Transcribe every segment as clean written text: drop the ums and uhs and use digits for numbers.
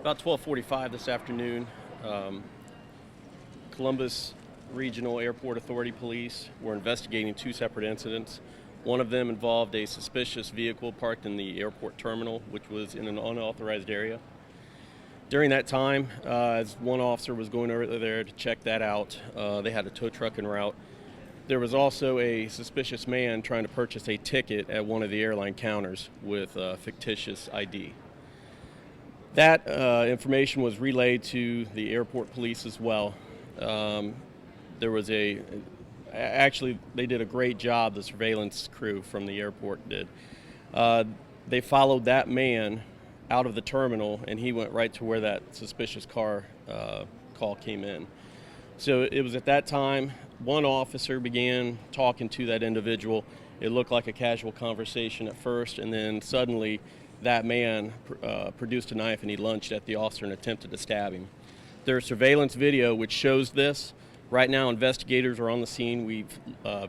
About 12:45 this afternoon, Columbus Regional Airport Authority Police were investigating two separate incidents. One of them involved a suspicious vehicle parked in the airport terminal, which was in an unauthorized area. During that time, as one officer was going over there to check that out, they had a tow truck en route. There was also a suspicious man trying to purchase a ticket at one of the airline counters with a fictitious ID. That information was relayed to the airport police as well. Actually, they did a great job, the surveillance crew from the airport did. They followed that man out of the terminal, and he went right to where that suspicious car call came in. So it was at that time, one officer began talking to that individual. It looked like a casual conversation at first, and then suddenly that man produced a knife and he lunged at the officer and attempted to stab him. There's surveillance video which shows this. Right now, investigators are on the scene. We've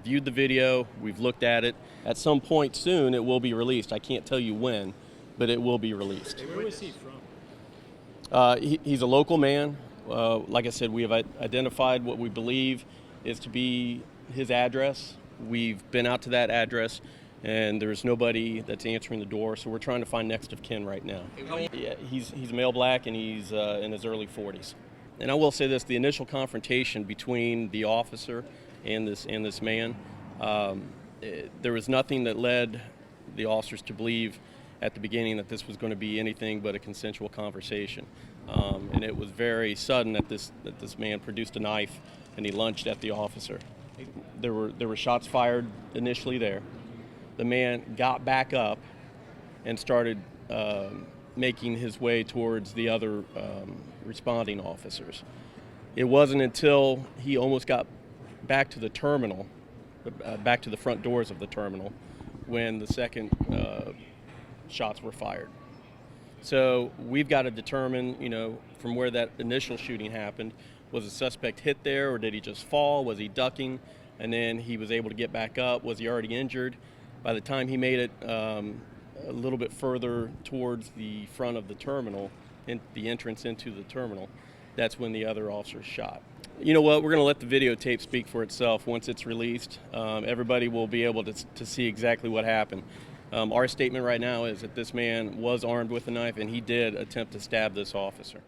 viewed the video, we've looked at it. At some point soon, it will be released. I can't tell you when, but it will be released. Where was he from? He's a local man. Like I said, we have identified what we believe is to be his address. We've been out to that address, and there's nobody that's answering the door, so we're trying to find next of kin right now. Yeah, he's male black, and he's in his early 40s. And I will say this, the initial confrontation between the officer and this man, there was nothing that led the officers to believe at the beginning that this was going to be anything but a consensual conversation. And it was very sudden that this man produced a knife and he lunged at the officer. There were shots fired initially there. The man got back up and started making his way towards the other responding officers. It wasn't until he almost got back to the terminal, back to the front doors of the terminal, when the second shots were fired. So we've got to determine, from where that initial shooting happened, was the suspect hit there, or did he just fall? Was he ducking and then he was able to get back up? Was he already injured? By the time he made it a little bit further towards the front of the terminal, the entrance into the terminal, that's when the other officer shot. You know what, we're going to let the videotape speak for itself. Once it's released, everybody will be able to see exactly what happened. Our statement right now is that this man was armed with a knife and he did attempt to stab this officer.